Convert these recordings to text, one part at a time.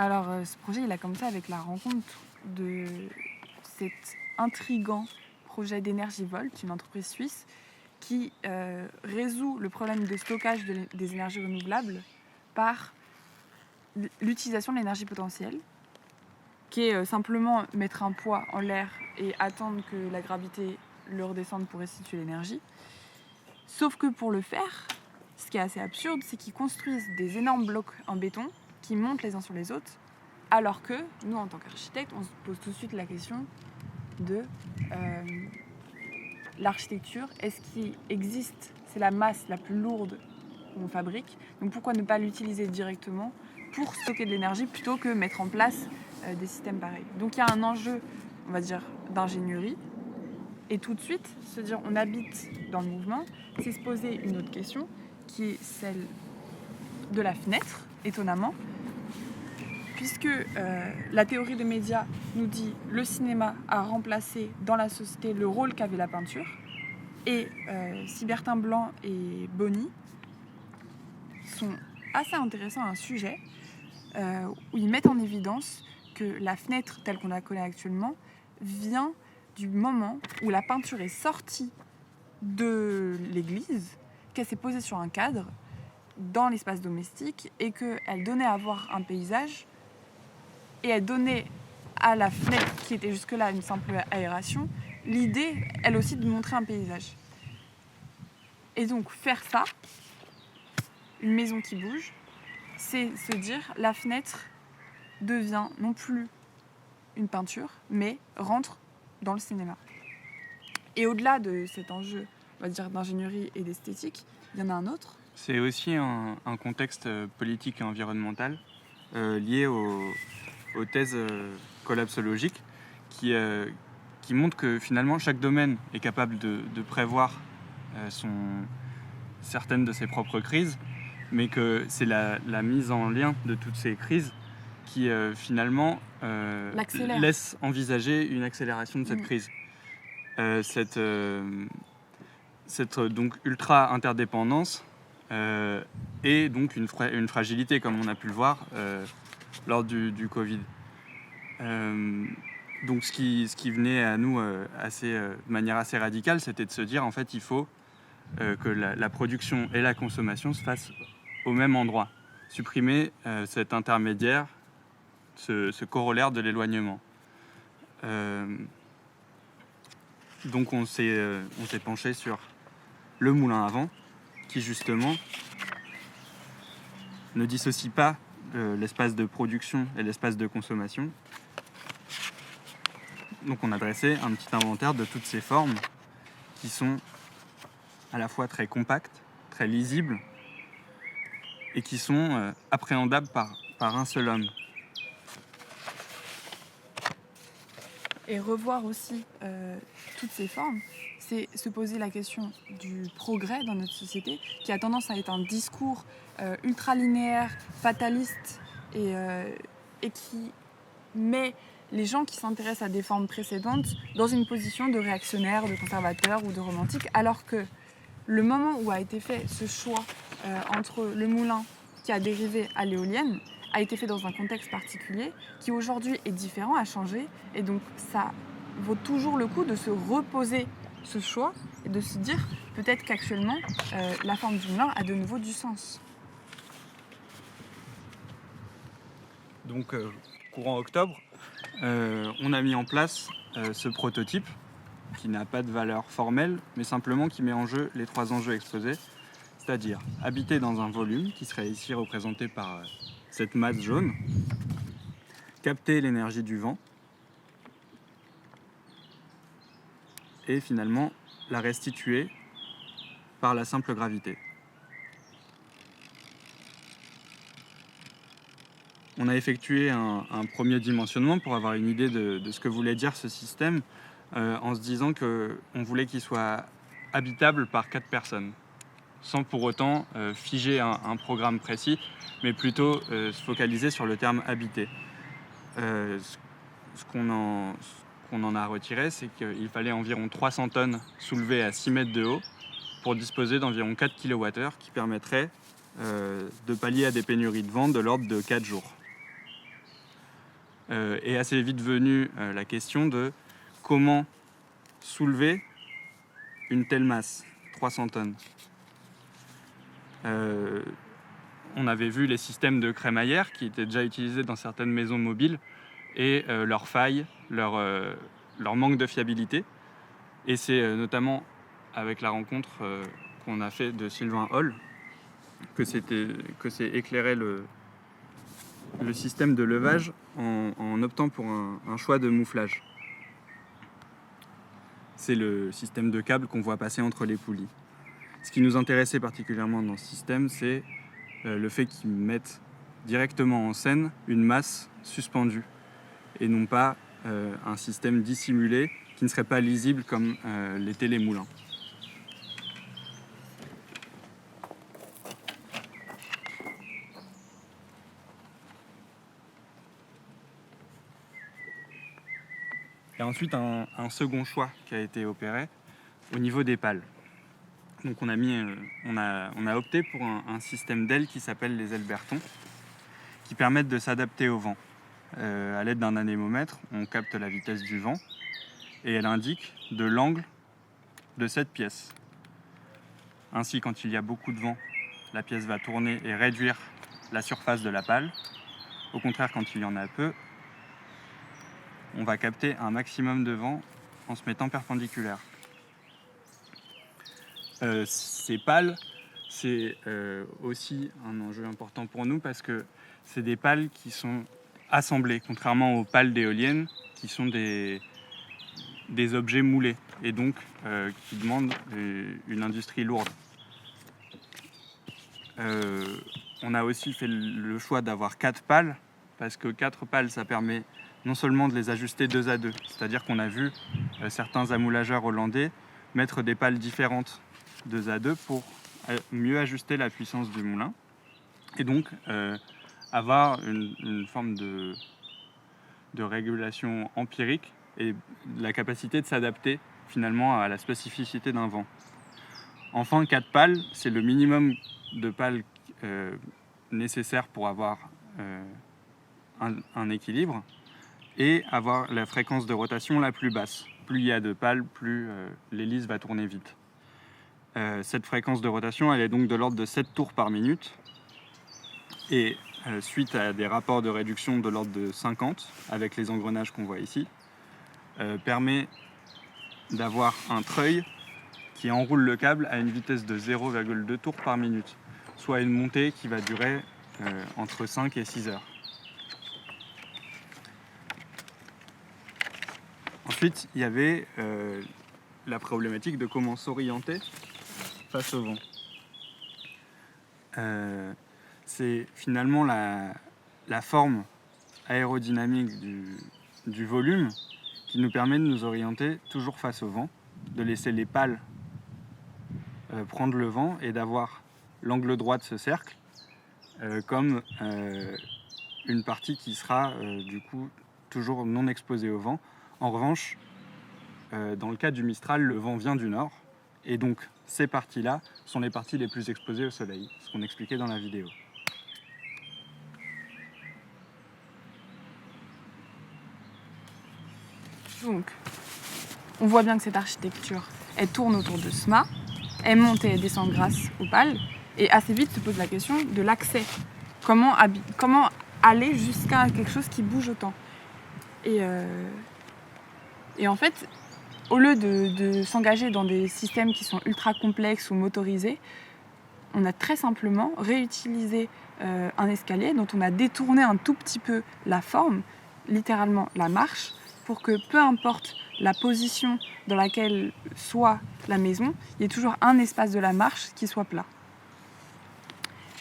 Alors, ce projet, il a commencé avec la rencontre de cet intriguant projet d'Energivolt, une entreprise suisse qui résout le problème de stockage des énergies renouvelables par l'utilisation de l'énergie potentielle, qui est simplement mettre un poids en l'air et attendre que la gravité le redescende pour restituer l'énergie. Sauf que pour le faire, ce qui est assez absurde, c'est qu'ils construisent des énormes blocs en béton qui montent les uns sur les autres, alors que nous, en tant qu'architectes, on se pose tout de suite la question de l'architecture. Est-ce qu'il existe, c'est la masse la plus lourde qu'on fabrique, donc pourquoi ne pas l'utiliser directement pour stocker de l'énergie plutôt que mettre en place des systèmes pareils. Donc il y a un enjeu, on va dire, d'ingénierie. Et tout de suite, se dire on habite dans le mouvement, c'est se poser une autre question, qui est celle de la fenêtre, étonnamment, puisque la théorie des médias nous dit le cinéma a remplacé dans la société le rôle qu'avait la peinture, et Sybertin Blanc et Bonny sont assez intéressants à un sujet où ils mettent en évidence que la fenêtre telle qu'on la connaît actuellement vient du moment où la peinture est sortie de l'église, qu'elle s'est posée sur un cadre dans l'espace domestique et qu'elle donnait à voir un paysage et elle donnait à la fenêtre qui était jusque-là une simple aération l'idée, elle aussi, de montrer un paysage. Et donc faire ça, une maison qui bouge, c'est se dire la fenêtre devient non plus une peinture, mais rentre dans le cinéma. Et au-delà de cet enjeu, on va dire, d'ingénierie et d'esthétique, il y en a un autre. C'est aussi un contexte politique et environnemental lié aux thèses collapsologiques qui montrent que finalement chaque domaine est capable de prévoir certaines de ses propres crises, mais que c'est la mise en lien de toutes ces crises qui finalement laisse envisager une accélération de cette crise. Cette donc ultra interdépendance et donc une fragilité, comme on a pu le voir lors du Covid. Donc ce qui venait à nous de manière assez radicale, c'était de se dire en fait il faut que la production et la consommation se fassent au même endroit. Supprimer cet intermédiaire, ce corollaire de l'éloignement. Donc on s'est penché sur le moulin à vent, qui justement ne dissocie pas l'espace de production et l'espace de consommation. Donc on a dressé un petit inventaire de toutes ces formes qui sont à la fois très compactes, très lisibles et qui sont appréhendables par un seul homme. Et revoir aussi toutes ces formes, c'est se poser la question du progrès dans notre société, qui a tendance à être un discours ultralinéaire, fataliste, et qui met les gens qui s'intéressent à des formes précédentes dans une position de réactionnaire, de conservateur ou de romantique, alors que le moment où a été fait ce choix entre le moulin qui a dérivé à l'éolienne a été fait dans un contexte particulier qui aujourd'hui est différent, a changé, et donc ça vaut toujours le coup de se reposer ce choix et de se dire peut-être qu'actuellement la forme du moulin a de nouveau du sens. Donc courant octobre, on a mis en place ce prototype qui n'a pas de valeur formelle, mais simplement qui met en jeu les 3 enjeux exposés, c'est-à-dire habiter dans un volume qui serait ici représenté par cette masse jaune, capter l'énergie du vent et finalement la restituer par la simple gravité. On a effectué un premier dimensionnement pour avoir une idée de ce que voulait dire ce système en se disant qu'on voulait qu'il soit habitable par 4 personnes, sans pour autant figer un programme précis, mais plutôt se focaliser sur le terme habité. Ce qu'on en a retiré, c'est qu'il fallait environ 300 tonnes soulevées à 6 mètres de haut pour disposer d'environ 4 kWh qui permettraient de pallier à des pénuries de vent de l'ordre de 4 jours. est assez vite venue la question de comment soulever une telle masse, 300 tonnes. On avait vu les systèmes de crémaillère qui étaient déjà utilisés dans certaines maisons mobiles et leurs failles, leur manque de fiabilité. Et c'est notamment avec la rencontre qu'on a fait de Sylvain Holl que s'est éclairé le système de levage en optant pour un choix de mouflage. C'est le système de câbles qu'on voit passer entre les poulies. Ce qui nous intéressait particulièrement dans ce système, c'est le fait qu'ils mettent directement en scène une masse suspendue et non pas un système dissimulé qui ne serait pas lisible comme l'étaient les moulins. Et ensuite, un second choix qui a été opéré au niveau des pales. Donc on a opté pour un système d'ailes qui s'appelle les ailes Berton, qui permettent de s'adapter au vent. À l'aide d'un anémomètre, on capte la vitesse du vent et elle indique de l'angle de cette pièce. Ainsi, quand il y a beaucoup de vent, la pièce va tourner et réduire la surface de la pale. Au contraire, quand il y en a peu, on va capter un maximum de vent en se mettant perpendiculaire. Ces pales, c'est aussi un enjeu important pour nous parce que c'est des pales qui sont assemblées, contrairement aux pales d'éoliennes qui sont des objets moulés et donc qui demandent une industrie lourde. On a aussi fait le choix d'avoir 4 pales parce que 4 pales, ça permet non seulement de les ajuster 2 à 2, c'est-à-dire qu'on a vu certains amoulageurs hollandais mettre des pales différentes 2 à 2 pour mieux ajuster la puissance du moulin et donc avoir une forme de régulation empirique et la capacité de s'adapter finalement à la spécificité d'un vent. Enfin, 4 pales, c'est le minimum de pales nécessaire pour avoir un équilibre et avoir la fréquence de rotation la plus basse. Plus il y a de pales, plus l'hélice va tourner vite. Cette fréquence de rotation, elle est donc de l'ordre de 7 tours par minute. Et suite à des rapports de réduction de l'ordre de 50, avec les engrenages qu'on voit ici, permet d'avoir un treuil qui enroule le câble à une vitesse de 0,2 tours par minute, soit une montée qui va durer entre 5 et 6 heures. Ensuite, il y avait la problématique de comment s'orienter face au vent. C'est finalement la forme aérodynamique du volume qui nous permet de nous orienter toujours face au vent, de laisser les pales prendre le vent et d'avoir l'angle droit de ce cercle comme une partie qui sera du coup toujours non exposée au vent. En revanche, dans le cas du Mistral, le vent vient du nord et donc ces parties-là sont les parties les plus exposées au soleil, ce qu'on expliquait dans la vidéo. Donc, on voit bien que cette architecture, elle tourne autour de ce mât, elle monte et elle descend grâce aux pales, et assez vite se pose la question de l'accès. Comment aller jusqu'à quelque chose qui bouge autant. Et en fait, au lieu de s'engager dans des systèmes qui sont ultra complexes ou motorisés, on a très simplement réutilisé un escalier dont on a détourné un tout petit peu la forme, littéralement la marche, pour que peu importe la position dans laquelle soit la maison, il y ait toujours un espace de la marche qui soit plat.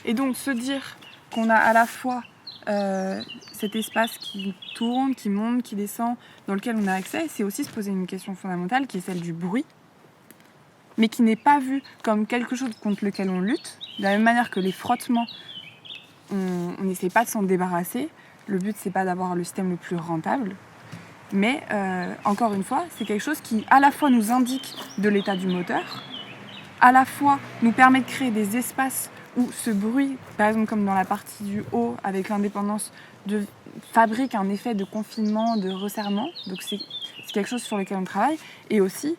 Et donc se dire qu'on a à la fois cet espace qui tourne, qui monte, qui descend, dans lequel on a accès, c'est aussi se poser une question fondamentale qui est celle du bruit, mais qui n'est pas vu comme quelque chose contre lequel on lutte, de la même manière que les frottements, on n'essaie pas de s'en débarrasser. Le but, c'est pas d'avoir le système le plus rentable, mais encore une fois, c'est quelque chose qui à la fois nous indique de l'état du moteur, à la fois nous permet de créer des espaces où ce bruit, par exemple comme dans la partie du haut avec l'indépendance, fabrique un effet de confinement, de resserrement. Donc c'est quelque chose sur lequel on travaille. Et aussi,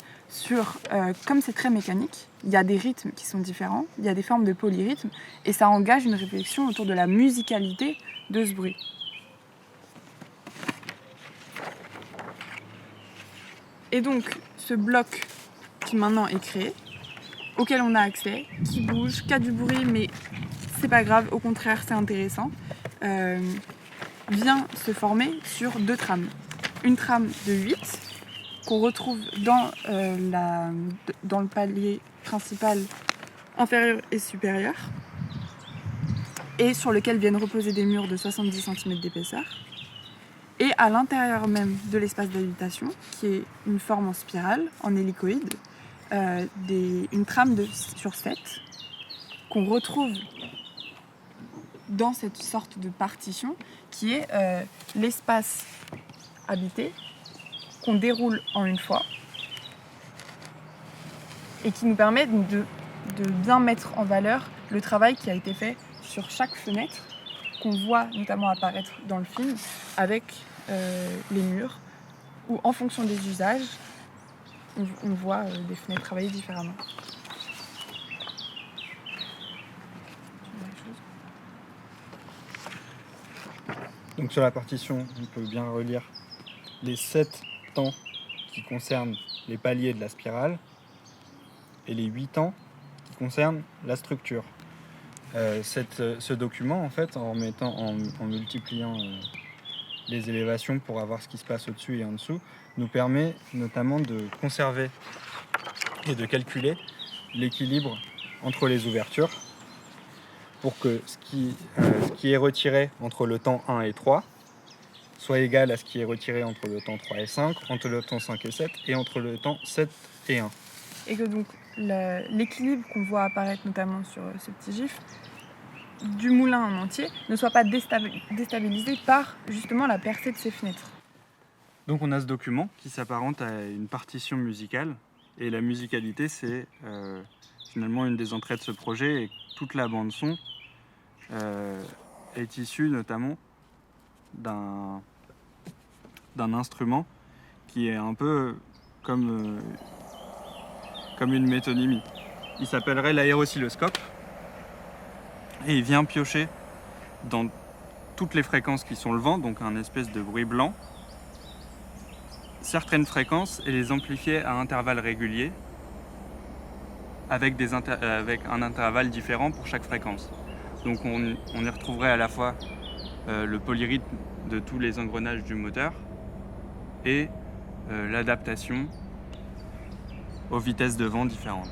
comme c'est très mécanique, il y a des rythmes qui sont différents, il y a des formes de polyrythmes, et ça engage une réflexion autour de la musicalité de ce bruit. Et donc, ce bloc qui maintenant est créé, auquel on a accès, qui bouge, qui a du bruit, mais c'est pas grave, au contraire, c'est intéressant, vient se former sur 2 trames. Une trame de 8, qu'on retrouve dans le palier principal inférieur et supérieur, et sur lequel viennent reposer des murs de 70 cm d'épaisseur. Et à l'intérieur même de l'espace d'habitation, qui est une forme en spirale, en hélicoïde, une trame sur 7 qu'on retrouve dans cette sorte de partition qui est l'espace habité qu'on déroule en une fois et qui nous permet de bien mettre en valeur le travail qui a été fait sur chaque fenêtre qu'on voit notamment apparaître dans le film avec les murs où en fonction des usages on voit des fenêtres travailler différemment. Donc sur la partition, on peut bien relire les 7 temps qui concernent les paliers de la spirale et les 8 temps qui concernent la structure. Ce document, en fait, en multipliant les élévations pour avoir ce qui se passe au-dessus et en dessous, nous permet notamment de conserver et de calculer l'équilibre entre les ouvertures pour que ce qui est retiré entre le temps 1 et 3 soit égal à ce qui est retiré entre le temps 3 et 5, entre le temps 5 et 7 et entre le temps 7 et 1. Et que donc l'équilibre qu'on voit apparaître notamment sur ce petit gif du moulin en entier ne soit pas déstabilisé par justement la percée de ces fenêtres. Donc on a ce document qui s'apparente à une partition musicale et la musicalité c'est finalement une des entrées de ce projet et toute la bande son est issue notamment d'un instrument qui est un peu comme une métonymie. Il s'appellerait l'aéroscilloscope et il vient piocher dans toutes les fréquences qui sont le vent, donc un espèce de bruit blanc, certaines fréquences et les amplifier à intervalles réguliers avec un intervalle différent pour chaque fréquence. Donc on y retrouverait à la fois le polyrythme de tous les engrenages du moteur et l'adaptation aux vitesses de vent différentes.